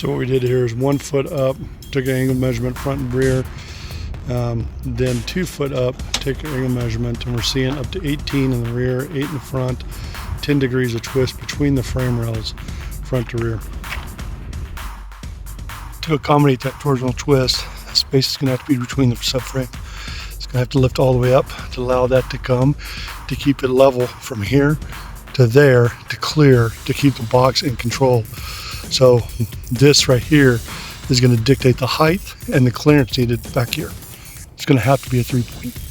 So what we did here is 1 foot up, took an angle measurement front and rear, then 2 foot up, take an angle measurement, and we're seeing up to 18 in the rear, 8 in the front, 10 degrees of twist between the frame rails, front to rear. To accommodate that torsional twist, the space is going to have to be between the subframe. It's going to have to lift all the way up to allow that to come, to keep it level from here to there, to clear, to keep the box in control. So this right here is going to dictate the height and the clearance needed back here. It's going to have to be a 3-point.